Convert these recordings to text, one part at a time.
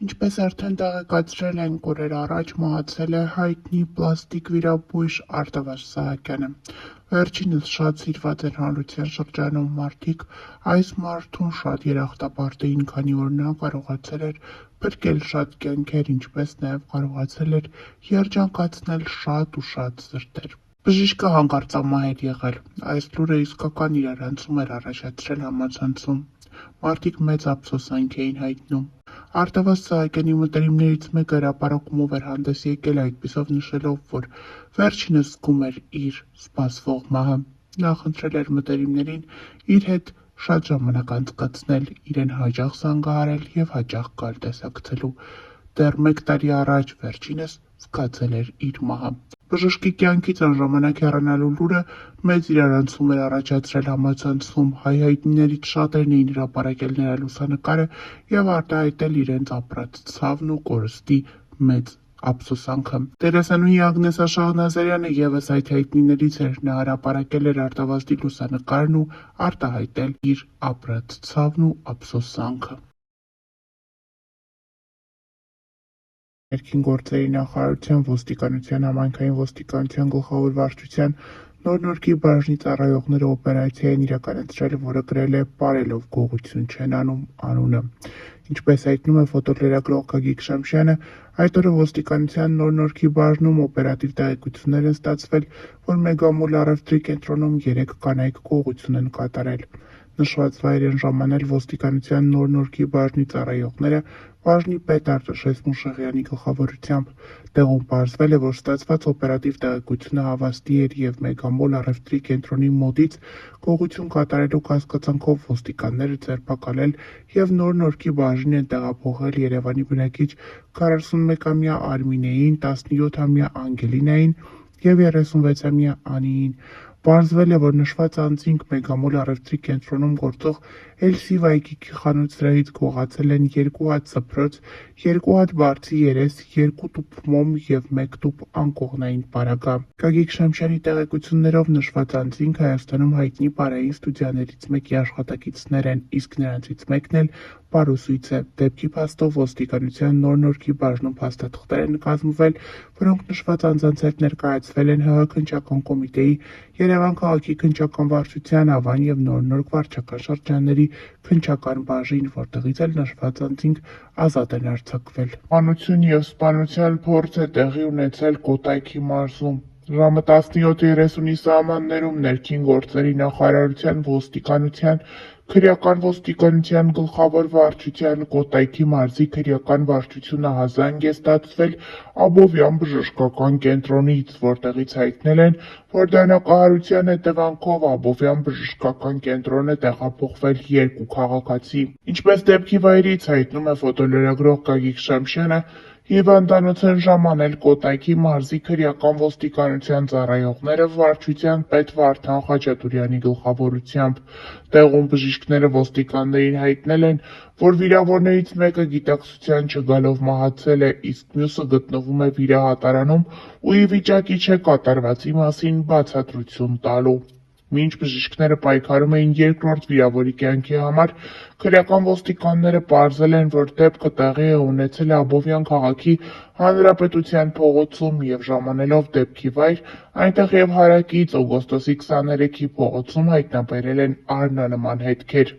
Ինչպես արդեն տեղեկացրել ենք, օրեր առաջ մահացել է հայտնի պլաստիկ վիրաբույժ Արտավազդ Սահակյանը։ Վերջինս շատ սիրված էր հանրության շրջանում մարդիկ այս մարդուն շատ երախտապարտ էին, քանի որ նա կարողացել էր փրկել շատ կյանքեր, ինչպես նաև կարողացել էր երջանկացնել շատ ու շատ սրտեր։ Բժիշկը հանկարծամահ էր եղել։ Այս լուրը իսկական իրարանցում էր առաջացրել համացանցում։ Մարդիկ մեծ ափսոսանք էին հայտնում։ Արտավազդ Սահակյանի մտերիմներից մեկը հրապարակումով էր հանդես եկել, այդպիսով նշելով, որ վերջինս զգում էր իր սպասվող մահը։ Նա խնդրել էր մտերիմներին իր հետ շատ ժամանակ անցկացնել, իրեն հաճախ զանգահարել և հաճախ գալ տեսակցելու։ Դեռ 1 տարի առաջ վերջինս զգացել էր իր մահը։ Բժշկի կյանքից անժամանակ հեռանալու լուրը մեծ իրարանցում էր առաջացրել համացանցում։ Հայ հայտնիներից շատերն էին հրապարակել նրա լուսանկարը և արտահայտել իրենց ապրած ցավն ու կորստի մեծ ափսոսանքը։ Դերասանուհի Ագնեսա Շահնազարյանը ևս այդ հայտնիներից էր։ Նա հրապարակել էր Արտավազդի լուսանկարն ու արտահայտել իր ապրած ցավն ու ափսոսանքը։ Ներքին գործերի նախարարության, ոստիկանության, համայնքային ոստիկանության գլխավոր վարչության Նոր-Նորքի բաժնի ծառայողները օպերացիա են իրականացրել, որը կրել է «Պարելով գողություն չեն անում» անունը։ Ինչպես հայտնում է ֆոտոլրագրող Գագիկ Շամշյանը, այդ օրը ոստիկանության Նոր-Նորքի բաժնում օպերատիվ տեղեկություններ են ստացվել, որ Մեգամոլ առևտրի կենտրոնում 3 կանայք գողություն են կատարել։ Նշված վայր են ժամանել ոստիկանության Նոր-Նորքի բաժնի ծառայողները բաժնի պետ Արտաշես Մուշեղյանի գլխավորությամբ։ Տեղում պարզվել է, որ ստացված օպերատիվ տեղեկությունը հավաստի էր և Մեգամոլ առևտրի կենտրոնի մոտից գողություն կատարելու կասկածանքով ոստիկանները ձերբակալել և Նոր-Նորքի բաժին են տեղափոխել Երևանի բնակիչ 41-ամյա Արմինեին, 17-ամյա Անգելինային և 36-ամյա Անիին։ Պարզվել է, որ նշված անձինք Մեգամոլ առևտրի կենտրոնում գործող «Էլսի» վայկիքի խանութ սրահից գողացել են 2 հատ սփռոց, 2 հատ բարձի երես, 2 տուփ մոմ և 1 տուփ անկողնային պարագա։ Գագիկ Շամշյանի տեղեկություններով նշված անձինք Հայաստանում հայտնի պարային ստուդիաներից մեկի աշխատակիցներ են, իսկ նրանցից մեկն էլ պարուսույց է։ Դեպքի փաստով ոստիկանության Նոր-Նորքի բաժնում փաստաթղթեր են կազմվել, որոնք նշված անձանց հետ ներկայացվել են ՀՀ քննչական կոմիտեի, Երևան քաղաքի քննչական վարչության, Ավան և Նոր-Նորք վարչական շրջանների քննչական բաժին, որտեղից էլ նշված անձինք ազատ են արձակվել։ Սպանություն և սպանության փորձ է տեղի ունեցել Կոտայքի մարզում։ Ժամը 17:30-ի սահմաններում ներքին գործերի նախարարության, ոստիկանության, քրեական ոստիկանության գլխավոր վարչության, Կոտայքի մարզի քրեական վարչությունը հազանգ է ստացվել Աբովյան բժշկական կենտրոնից, որտեղից հայտնել են, որ դանակահարության հետևանքով Աբովյան բժշկական կենտրոն է տեղափոխվել 2 քաղաքացի։ Ինչպես դեպքի վայրից հայտնում է ֆոտոլրագրող Գագիկ Շամշյանը, հիվանդանոց են ժամանել Կոտայքի մարզի քրեական ոստիկանության ծառայողները վարչության պետ Վարդան Խաչատուրյանի գլխավորությամբ։ Տեղում բժիշկները ոստիկաններին հայտնել են, որ վիրավորներից մեկը գիտակցության չգալով մահացել է, իսկ մյուսը գտնվում է վիրահատարանում ու ի վիճակի չէ կատարվածի մասին բացատրություն տալու։ Մինչ բժիշկները պայքարում էին երկրորդ վիրավորի կյանքի համար, քրեական ոստիկանները պարզել են, որ դեպքը տեղի է ունեցել Աբովյան քաղաքի Հանրապետության փողոցում և ժամանելով դեպքի վայր, այնտեղ և հարակից օգոստոսի 23-ի փողոցում հայտնաբերել են առնանման հետքեր։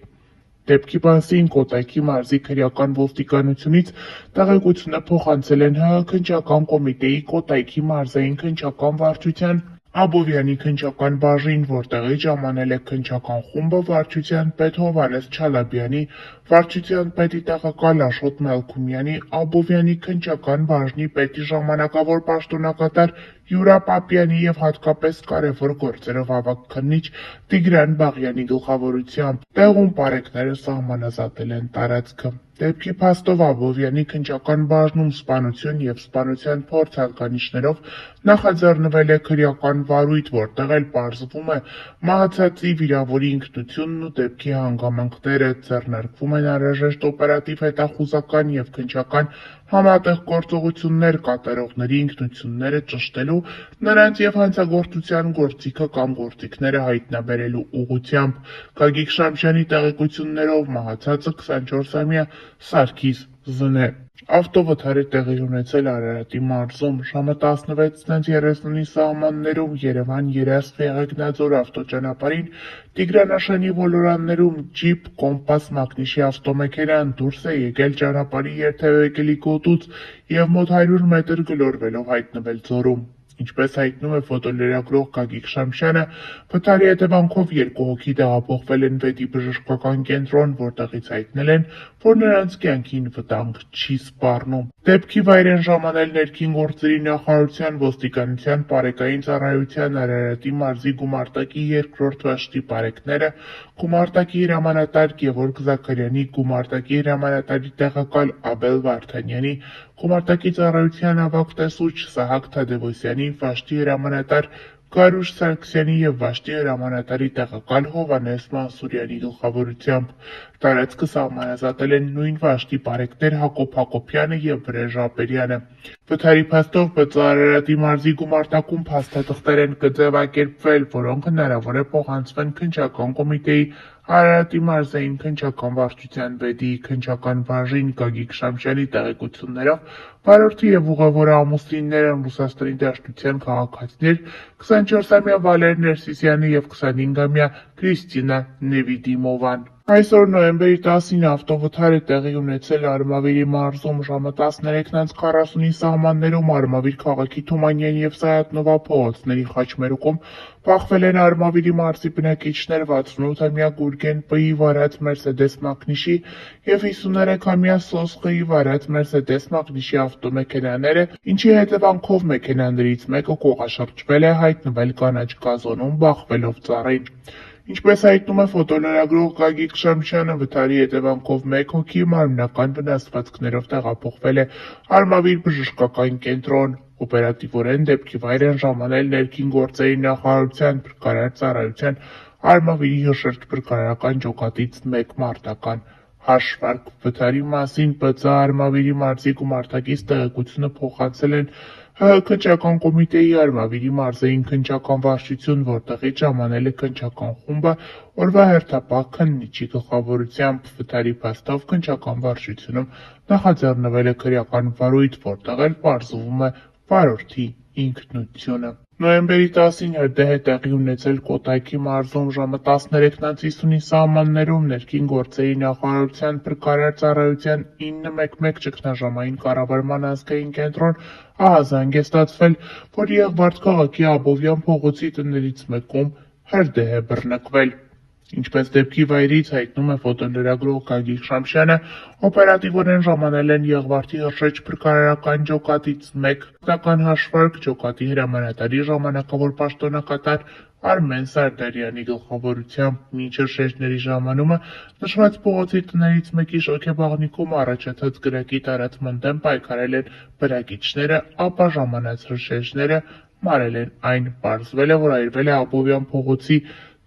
Դեպքի մասին Կոտայքի մարզի քրեական ոստիկանությունից տեղեկությունը փոխանցել են ՀՀ քննչական կոմիտեի Կոտայքի մարզային քննչական վարչության Աբովյանի քննչական բաժին, որտեղից ժամանել է քննչական խումբը վարչության պետ Հովհաննես Չալաբյանի, վարչության պետի տեղակալ Աշոտ Մելքումյանի, Աբովյանի քննչական բաժնի պետի ժամանակավոր պաշտոնակատար Յուրա Պապյանի և հատկապես կարևոր գործերով ավագ քննիչ Տիգրան Բաղյանի գլխավորությամբ։ Տեղում պարեկները սահմանազատել են տարածքը։ Դեպքի փաստով Աբովյանի քննչական բաժնում սպանություն և սպանության փորձ հատկանիշներով նախաձեռնվել է քրեական վարույթ, որտեղ էլ պարզվում է մահացածի վիրավորի ինքնությունն ու դեպքի հանգամանքները, ձեռնարկվում են անհրաժեշտ օպերատիվ հետախուզական և քննչական համատեղ գործողություններ կատարողների ինքնությունները ճշտելու, նրանց և հանցագործության գործիքը կամ գործիքները հայտնաբերելու ուղղությամբ։ Գագիկ Շամշյանի տեղեկություններով մահացածը 24-ամյա Սարգիս ԶՆ ավտովթարի տեղի ունեցել Արարատի մարզում ժամը 16:30-ի սահմաններում Երևան-Երասխ-Եղեգնաձոր ավտոճանապարհին Տիգրանաշենի ոլորաններում ջիպ կոմպաս մակնիշի ավտոմեքենան դուրս է եկել ճանապարհի երթևեկելի գոտուց և մոտ 100 մետր գլորվելով հայտնվել ձորում։ Ինչպես հայտնում է ֆոտոլրագրող Գագիկ Շամշյանը, վթարի հետևանքով 2 հոգի տեղափոխվել են վետի բժշկական կենտրոն, որտեղից հայտնել են, որ նրանց կյանքին վտանգ չի սպառնում։ Դեպքի վայր են ժամանել ներքին գործերի նախարարության, ոստիկանության, Պարեկային ծառայության, Արարատի մարզի գումարտակի 2-րդ վաշտի պարեկները, գումարտակի հրամանատար Գևորգ Զաքարյանի, գումարտակի հրամանատարի տեղակալ Աբել Վարդանյանի, գումարտակի ծառայության ավագ տեսուչ Սահակ Թադևոսյանի, վաշտի հրամանատար Գարուշ Սարգսյանի և վաշտի հրամանատարի տեղակալ Հովհաննես Մանսուրյանի գլխավորությամբ տարածքը սահմանազատել են նույն վաշտի պարեկներ Հակոբ Հակոբյանը և Վրեժ Ապերյանը։ Վթարի փաստով ԲԾ Արարատի մարզի գումարտակում փաստաթղթեր են կձևակերպվել, որոնք հնարավոր է փոխանցվեն քննչական կոմիտեի, Արարատի մարզային քննչական վարչության ԲԴ-ի քննչական բաժին։ Գագիկ Շամշյանի տեղեկություններով վարորդի և ուղևորը ամուսիններ են Ռուսաստանի Դաշնության քաղաքացիներ 24-ամյա Վալեր Ներսիսյանը և 25-ամյա Կրիստինա Նևիդիմովան։ Այսօր նոյեմբերի 10-ին ավտովթար է տեղի ունեցել Արմավիրի մարզում ժամը 13:40-ի սահմաններում Արմավիր քաղաքի Թումանյան և Սայաթնովա փողոցների խաչմերուկում բախվել են Արմավիրի մարզի բնակիչներ 68-ամյա Գուրգեն Պ-ի վարած Մերսեդես մակնիշի և 53-ամյա Սոսխ-ի վարած Մերսեդես մակնիշի ավտոմեքենաները, ինչի հետևանքով մեքենաներից մեկը կողաշրջվել է, հայտնվել կանաչ գազոնում բախվելով ծառին։ Ինչպես հայտնում է ֆոտոլրագրող Գագիկ Շամշյանը, վթարի հետևանքով 1 հոգի մարմնական վնասվածքներով տեղափոխվել է Արմավիր բժշկական կենտրոն։ Օպերատիվորեն դեպքի վայր են ժամանել ներքին գործերի նախարարության փրկարար ծառայության Արմավիրի հրշեջ-փրկարարական ջոկատից 1 մարտական հաշվարկ։ Վթարի մասին ԲԾ Արմավիրի մարզի գումարտակից տեղեկությունը փոխանցել են ՀՀ քննչական կոմիտեի Արմավիրի մարզային քննչական վարչություն, որտեղից ժամանել է քննչական խումբը օրվա հերթապահ քննիչի գլխավորությամբ։ Վթարի փաստով քննչական վարչությունում նախաձեռնվել է քրեական վարույթ, որտեղ էլ պարզվում է վարորդի ինքնությունը։ Նոյեմբերի 10-ին ՀԴՀ տեղի ունեցել Կոտայքի մարզում ժամը 13:50-ի սահմաններում ներքին գործերի նախարարության փրկարար ծառայության 911 ճգնաժամային կառավարման ազգային կենտրոն ահազանգ է ստացվել, որ Եղվարդ քաղաքի Աբովյան փողոցի տներից մեկում ՀրԴՀ բռնկվել։ Ինչպես դեպքի վայրից հայտնում է ֆոտոլրագրող Գագիկ Շամշյանը, օպերատիվորեն ժամանել են Եղվարդի հրշեջ-փրկարարական ջոկատից 1 մարտական հաշվարկ ջոկատի հրամանատարի ժամանակավոր պաշտոնակատար Արմեն Սարդարյանի գլխավորությամբ։ Մինչ հրշեջների ժամանումը նշված փողոցի տներից մեկի շոգեբաղնիքում առաջացած կրակի տարածման դեմ պայքարել են բնակիչները, ապա ժամանած հրշեջները մարել են այն։ Պարզվել է, որ այրվել է Աբովյան փողոցի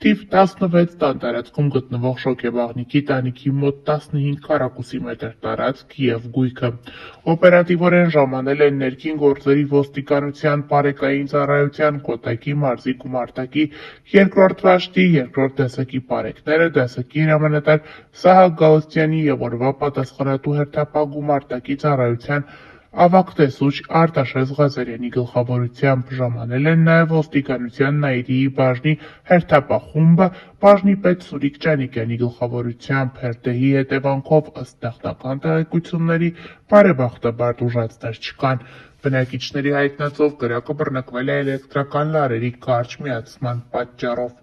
թիվ 16 տան տարածքում գտնվող շոգեբաղնիքի տանիքի մոտ 15 քառակուսի մետր տարածք և գույքը։ Օպերատիվորեն ժամանել են ներքին գործերի ոստիկանության, Պարեկային ծառայության, Կոտայքի մարզի գումարտակի 2-րդ վաշտի 2-րդ դասակի պարեկները, դասակի հրամանատար Սահակ Գալստյանի և օրվա պատասխանատու հերթապահ գումարտակի ծառայության ավագ տեսուչ Արտաշես Ղազարյանի գլխավորությամբ։ Ժամանել են նաև ոստիկանության Նաիրիի բաժնի հերթապահ խումբը բաժնի պետ Սուրիկ Ջանիկյանի գլխավորությամբ։ ՀրԴՀ-ի հետևանքով, ըստ նախնական տեղեկությունների, բարեբախտաբար տուժածներ չկան։ Բնակիչների հայտնածով կրակը բռնկվել է էլեկտրական լարերի կարճ միացման պատճառով։